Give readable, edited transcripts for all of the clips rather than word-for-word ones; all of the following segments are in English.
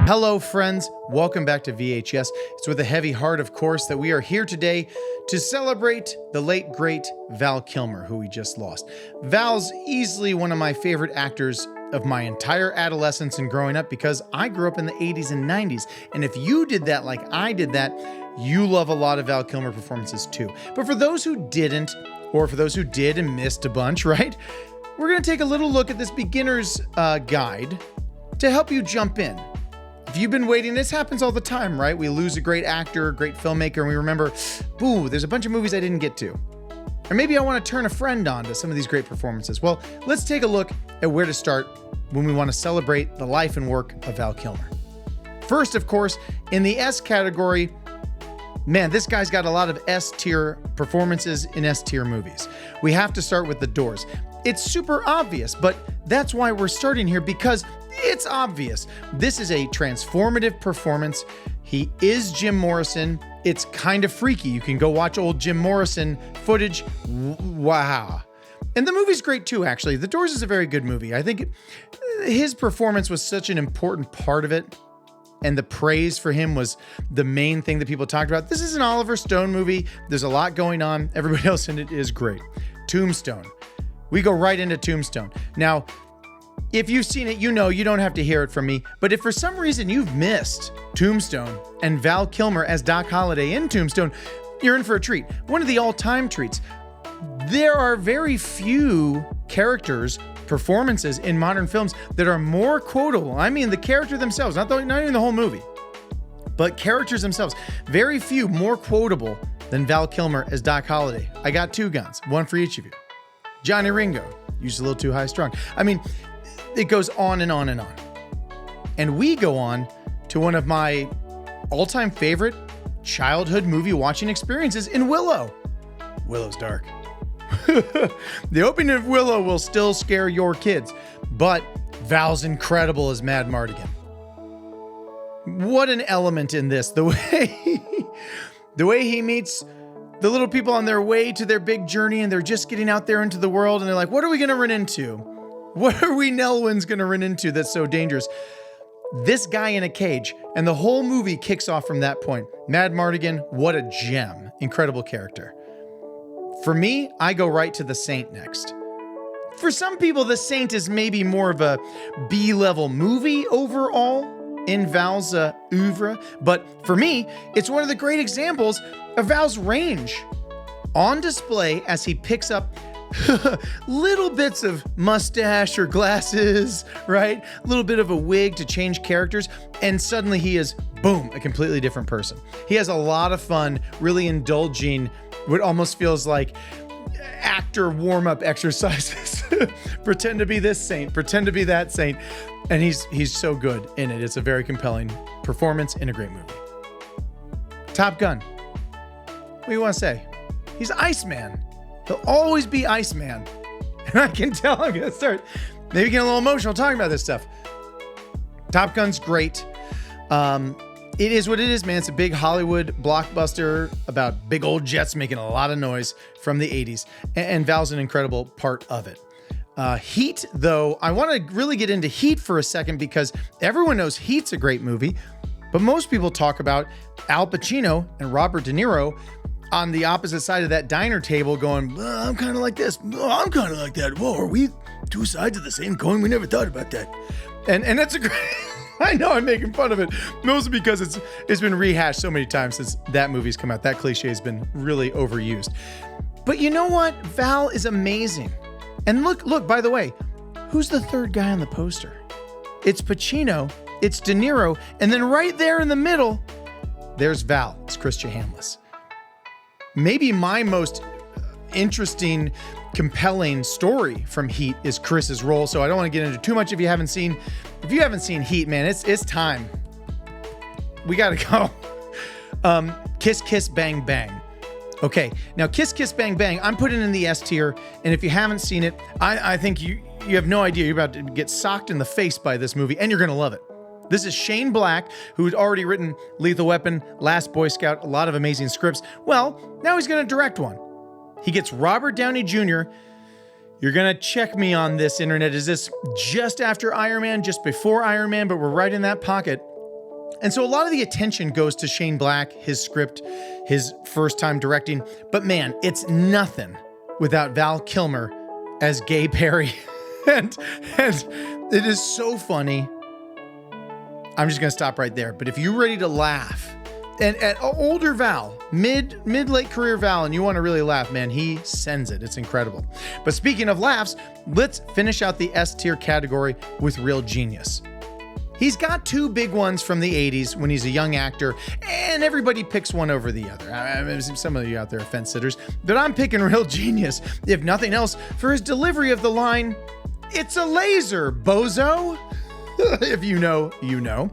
Hello, friends. Welcome back to VHS. It's with a heavy heart, of course, that we are here today to celebrate the late, great Val Kilmer, who we just lost. Val's easily one of my favorite actors of my entire adolescence and growing up because I grew up in the 80s and 90s. And if you did that like I did that, you love a lot of Val Kilmer performances too. But for those who didn't, or for those who did and missed a bunch, right? We're going to take a little look at this beginner's guide to help you jump in. If you've been waiting, this happens all the time, right? We lose a great actor, great filmmaker, and we remember, boo, there's a bunch of movies I didn't get to. Or maybe I want to turn a friend on to some of these great performances. Well, let's take a look at where to start when we want to celebrate the life and work of Val Kilmer. First, of course, in the S category, man, this guy's got a lot of S-tier performances in S-tier movies. We have to start with The Doors. It's super obvious, but that's why we're starting here, because it's obvious. This is a transformative performance. He is Jim Morrison. It's kind of freaky. You can go watch old Jim Morrison footage. Wow. And the movie's great too, actually. The Doors is a very good movie. I think his performance was such an important part of it, and the praise for him was the main thing that people talked about. This is an Oliver Stone movie. There's a lot going on. Everybody else in it is great. Tombstone. We go right into Tombstone. Now, if you've seen it, you know you don't have to hear it from me. But if for some reason you've missed Tombstone and Val Kilmer as Doc Holliday in Tombstone, you're in for a treat. One of the all-time treats. There are very few characters, performances in modern films that are more quotable. I mean, the character themselves, not even the whole movie, but characters themselves. Very few more quotable than Val Kilmer as Doc Holliday. I got two guns, one for each of you. Johnny Ringo, used a little too high strung. I mean, it goes on and on and on. And we go on to one of my all-time favorite childhood movie watching experiences in Willow. Willow's dark. The opening of Willow will still scare your kids, but Val's incredible as Mad Mardigan. What an element in this. The way he meets the little people on their way to their big journey, and they're just getting out there into the world, and they're like, what are we going to run into? What are we Nelwyns going to run into that's so dangerous? This guy in a cage, and the whole movie kicks off from that point. Mad Mardigan, what a gem. Incredible character. For me, I go right to The Saint next. For some people, The Saint is maybe more of a B-level movie overall in Val's oeuvre, but for me, it's one of the great examples of Val's range on display as he picks up little bits of mustache or glasses, right? A little bit of a wig to change characters, and suddenly he is, boom, a completely different person. He has a lot of fun, really indulging what almost feels like actor warm-up exercises. Pretend to be this saint, pretend to be that saint, and he's so good in it. It's a very compelling performance in a great movie. Top Gun. What do you want to say? He's Iceman. He'll always be Iceman. And I can tell I'm going to start maybe getting a little emotional talking about this stuff. Top Gun's great. It is what it is, man. It's a big Hollywood blockbuster about big old jets making a lot of noise from the 80s. And Val's an incredible part of it. Heat, though, I want to really get into Heat for a second because everyone knows Heat's a great movie. But most people talk about Al Pacino and Robert De Niro on the opposite side of that diner table going, I'm kind of like this. I'm kind of like that. Whoa, are we two sides of the same coin? We never thought about that. And that's a great... I know I'm making fun of it, mostly because it's been rehashed so many times since that movie's come out. That cliche has been really overused. But you know what? Val is amazing. And look, by the way, who's the third guy on the poster? It's Pacino, it's De Niro, and then right there in the middle, there's Val. It's Christian Hamless. Maybe my most interesting, compelling story from Heat is Chris's role, so I don't want to get into too much if you haven't seen Heat, man, it's time. We gotta go. Kiss Kiss Bang Bang. Okay, now Kiss Kiss Bang Bang, I'm putting in the S tier, and if you haven't seen it, I think you have no idea. You're about to get socked in the face by this movie, and you're gonna love it. This is Shane Black, who's already written Lethal Weapon, Last Boy Scout, a lot of amazing scripts. Well, now he's gonna direct one. He gets Robert Downey Jr. You're gonna check me on this, internet. Is this just after Iron Man, just before Iron Man, but we're right in that pocket? And so a lot of the attention goes to Shane Black, his script, his first time directing. But man, it's nothing without Val Kilmer as Gay Perry. and it is so funny. I'm just going to stop right there. But if you're ready to laugh, and at older Val, mid-late career Val, and you want to really laugh, man, he sends it. It's incredible. But speaking of laughs, let's finish out the S tier category with real genius. He's got two big ones from the 80s when he's a young actor, and everybody picks one over the other. I mean, some of you out there are fence sitters, but I'm picking real genius, if nothing else, for his delivery of the line, "It's a laser, bozo." If you know, you know.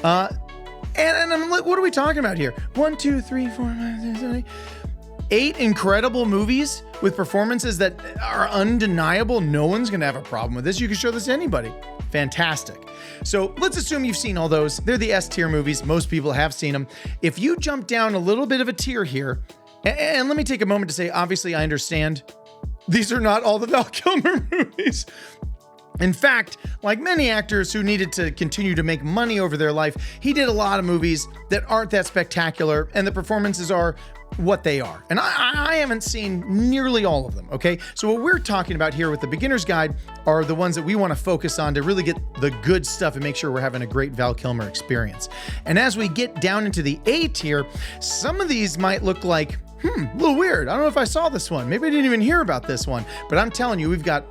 And I'm like, what are we talking about here? 1, 2, 3, 4, 5, 6, 7, 8. 8 incredible movies with performances that are undeniable. No one's going to have a problem with this. You can show this to anybody. Fantastic. So let's assume you've seen all those. They're the S tier movies. Most people have seen them. If you jump down a little bit of a tier here, and let me take a moment to say, obviously, I understand these are not all the Val Kilmer movies. In fact, like many actors who needed to continue to make money over their life, he did a lot of movies that aren't that spectacular, and the performances are what they are. And I haven't seen nearly all of them, okay? So what we're talking about here with the beginner's guide are the ones that we want to focus on to really get the good stuff and make sure we're having a great Val Kilmer experience. And as we get down into the A tier, some of these might look like, a little weird. I don't know if I saw this one. Maybe I didn't even hear about this one. But I'm telling you, we've got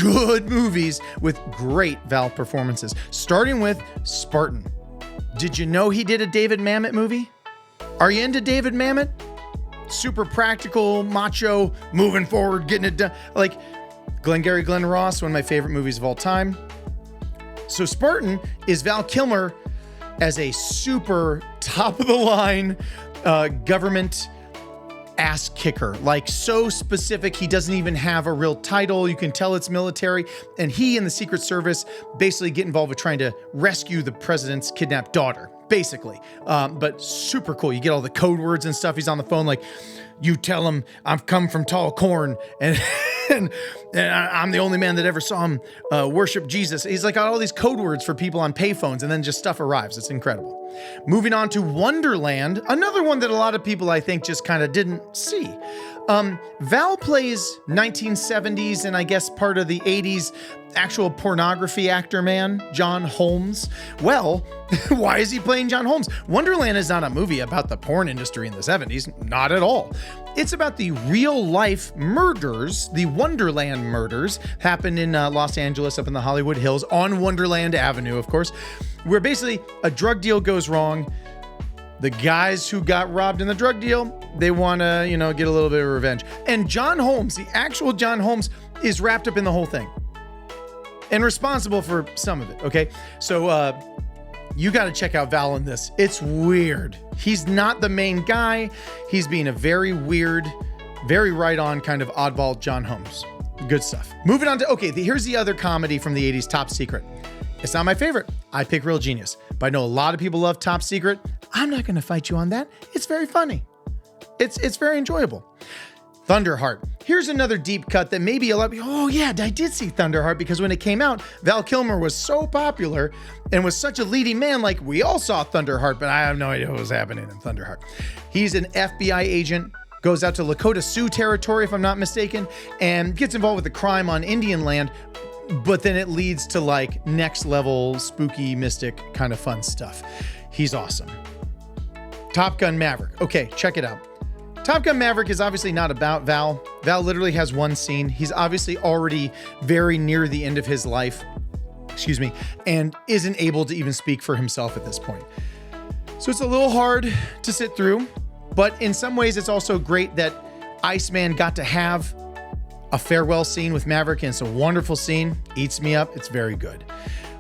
good movies with great Val performances. Starting with Spartan. Did you know he did a David Mamet movie? Are you into David Mamet? Super practical, macho, moving forward, getting it done. Like Glengarry Glen Ross, one of my favorite movies of all time. So Spartan is Val Kilmer as a super top of the line government ass kicker, like so specific. He doesn't even have a real title. You can tell it's military. And he and the Secret Service basically get involved with trying to rescue the president's kidnapped daughter, basically. But super cool. You get all the code words and stuff. He's on the phone like, "You tell him I've come from tall corn and and I'm the only man that ever saw him worship Jesus." He's like got all these code words for people on payphones, and then just stuff arrives. It's incredible. Moving on to Wonderland, another one that a lot of people I think just kind of didn't see. Val plays 1970s and I guess part of the 80s actual pornography actor man, John Holmes. Well, why is he playing John Holmes? Wonderland is not a movie about the porn industry in the 70s, not at all. It's about the real life murders, the Wonderland murders, happened in Los Angeles up in the Hollywood Hills on Wonderland Avenue, of course, where basically a drug deal goes wrong. The guys who got robbed in the drug deal, they want to, get a little bit of revenge. And John Holmes, the actual John Holmes, is wrapped up in the whole thing and responsible for some of it, okay? So you got to check out Val in this. It's weird. He's not the main guy. He's being a very weird, very right-on kind of oddball John Holmes. Good stuff. Moving on to, here's the other comedy from the 80s, Top Secret. It's not my favorite. I pick Real Genius. But I know a lot of people love Top Secret. I'm not going to fight you on that. It's very funny. It's very enjoyable. Thunderheart. Here's another deep cut that maybe a lot of people, oh yeah, I did see Thunderheart because when it came out, Val Kilmer was so popular and was such a leading man. Like we all saw Thunderheart, but I have no idea what was happening in Thunderheart. He's an FBI agent, goes out to Lakota Sioux territory, if I'm not mistaken, and gets involved with a crime on Indian land. But then it leads to like next level, spooky, mystic kind of fun stuff. He's awesome. Top Gun Maverick. Okay, check it out. Top Gun Maverick is obviously not about Val. Val literally has one scene. He's obviously already very near the end of his life, and isn't able to even speak for himself at this point. So it's a little hard to sit through, but in some ways it's also great that Iceman got to have a farewell scene with Maverick, and it's a wonderful scene. Eats me up. It's very good.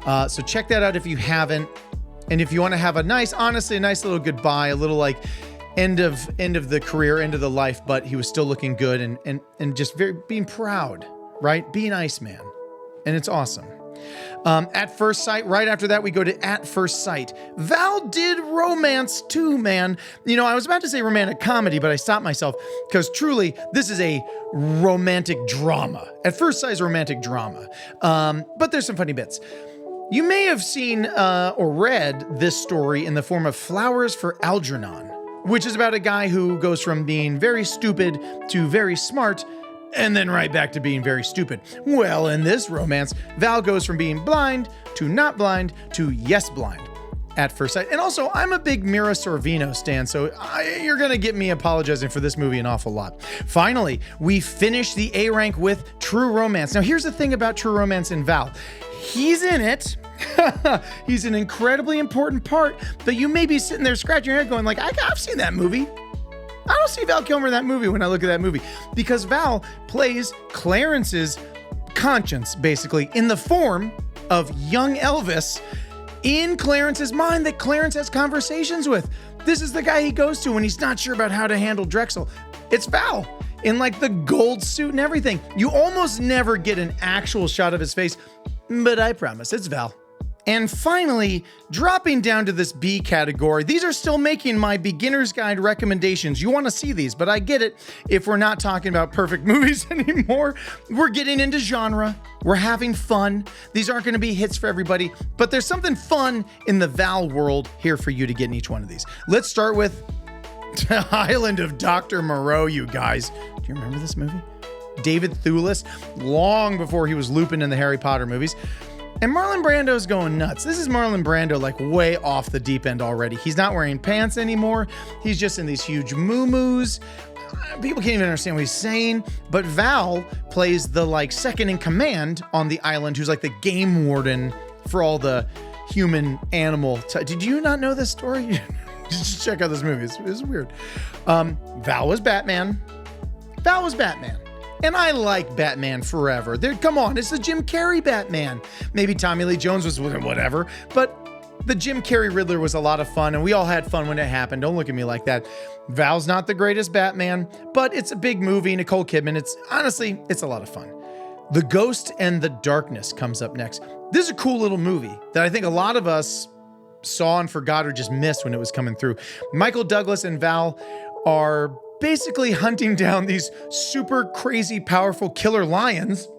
So check that out if you haven't. And if you want to have a nice little goodbye, a little like end of the career, end of the life, but he was still looking good and just very being proud, right? Being Iceman. And it's awesome. At First Sight, right after that, we go to At First Sight. Val did romance too, man. I was about to say romantic comedy, but I stopped myself because truly, this is a romantic drama. At First Sight is a romantic drama. But there's some funny bits. You may have seen or read this story in the form of Flowers for Algernon, which is about a guy who goes from being very stupid to very smart, and then right back to being very stupid. Well, in this romance, Val goes from being blind to not blind to yes blind at first sight. And also, I'm a big Mira Sorvino stan, so you're going to get me apologizing for this movie an awful lot. Finally, we finish the A rank with True Romance. Now, here's the thing about True Romance and Val. He's in it. He's an incredibly important part, but you may be sitting there scratching your head going like, I've seen that movie. I don't see Val Kilmer in that movie when I look at that movie, because Val plays Clarence's conscience, basically, in the form of young Elvis in Clarence's mind that Clarence has conversations with. This is the guy he goes to when he's not sure about how to handle Drexel. It's Val in like the gold suit and everything. You almost never get an actual shot of his face, but I promise it's Val. And finally, dropping down to this B category, these are still making my beginner's guide recommendations. You want to see these, but I get it. If we're not talking about perfect movies anymore, we're getting into genre. We're having fun. These aren't going to be hits for everybody, but there's something fun in the Val world here for you to get in each one of these. Let's start with Island of Dr. Moreau, you guys. Do you remember this movie? David Thewlis, long before he was Lupin in the Harry Potter movies. And Marlon Brando's going nuts. This is Marlon Brando like way off the deep end already. He's not wearing pants anymore. He's just in these huge moo-moos. People can't even understand what he's saying. But Val plays the like second in command on the island, who's like the game warden for all the human animal. Did you not know this story? Just check out this movie. It's weird. Val was Batman. And I like Batman Forever. Come on, it's the Jim Carrey Batman. Maybe Tommy Lee Jones was whatever, but the Jim Carrey Riddler was a lot of fun, and we all had fun when it happened. Don't look at me like that. Val's not the greatest Batman, but it's a big movie. Nicole Kidman. It's a lot of fun. The Ghost and the Darkness comes up next. This is a cool little movie that I think a lot of us saw and forgot or just missed when it was coming through. Michael Douglas and Val are basically hunting down these super crazy powerful killer lions,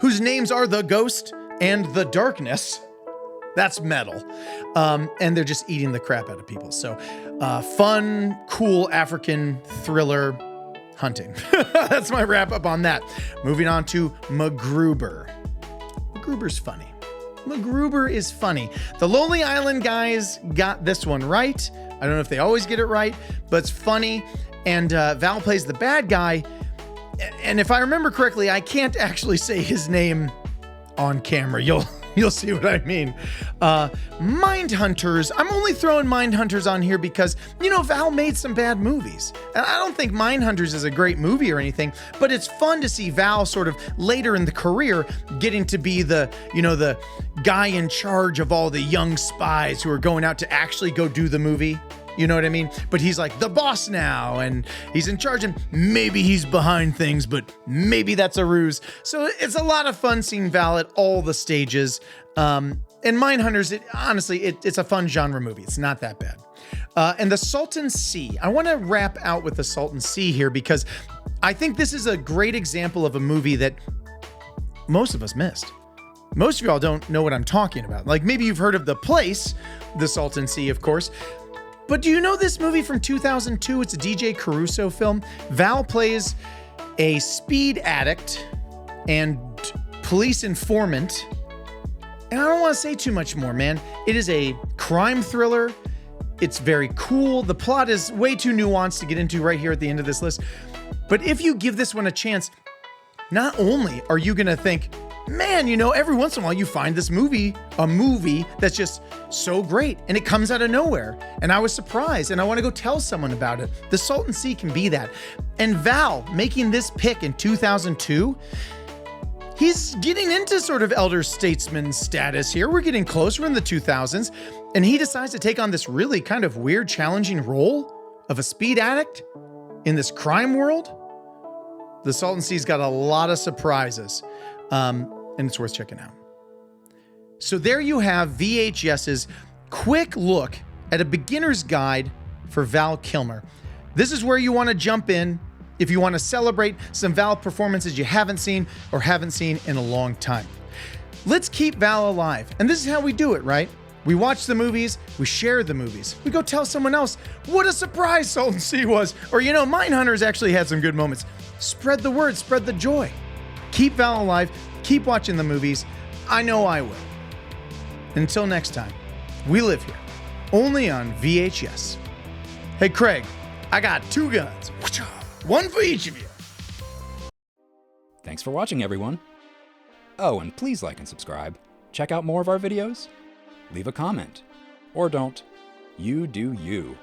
whose names are the Ghost and the Darkness. That's metal. And they're just eating the crap out of people. So fun, cool African thriller hunting. That's my wrap up on that. Moving on to MacGruber. MacGruber's funny. MacGruber is funny. The Lonely Island guys got this one right. I don't know if they always get it right, but it's funny. And Val plays the bad guy. And if I remember correctly, I can't actually say his name on camera. You'll see what I mean. Mindhunters. I'm only throwing Mindhunters on here because, Val made some bad movies. And I don't think Mindhunters is a great movie or anything, but it's fun to see Val sort of later in the career getting to be the guy in charge of all the young spies who are going out to actually go do the movie. You know what I mean? But he's like the boss now, and he's in charge, and maybe he's behind things, but maybe that's a ruse. So it's a lot of fun seeing Val at all the stages. And Mindhunters, it's a fun genre movie. It's not that bad. And The Salton Sea. I want to wrap out with The Salton Sea here because I think this is a great example of a movie that most of us missed. Most of y'all don't know what I'm talking about. Like maybe you've heard of The Place, The Salton Sea, of course. But do you know this movie from 2002? It's a DJ Caruso film. Val plays a speed addict and police informant. And I don't want to say too much more, man. It is a crime thriller. It's very cool. The plot is way too nuanced to get into right here at the end of this list. But if you give this one a chance, not only are you going to think, man, every once in a while you find this movie, a movie that's just so great and it comes out of nowhere. And I was surprised and I want to go tell someone about it. The Salton Sea can be that. And Val making this pick in 2002, he's getting into sort of elder statesman status here. We're getting close. We're in the 2000s. And he decides to take on this really kind of weird, challenging role of a speed addict in this crime world. The Salton Sea's got a lot of surprises. And it's worth checking out. So there you have VHS's quick look at a beginner's guide for Val Kilmer. This is where you want to jump in if you want to celebrate some Val performances you haven't seen or haven't seen in a long time. Let's keep Val alive. And this is how we do it, right? We watch the movies, we share the movies. We go tell someone else, what a surprise Salton Sea was. Or, Mindhunters actually had some good moments. Spread the word, spread the joy. Keep Val alive, keep watching the movies. I know I will. Until next time, we live here, only on VHS. Hey, Craig, I got 2 guns. One for each of you. Thanks for watching, everyone. Oh, and please like and subscribe. Check out more of our videos. Leave a comment. Or don't. You do you.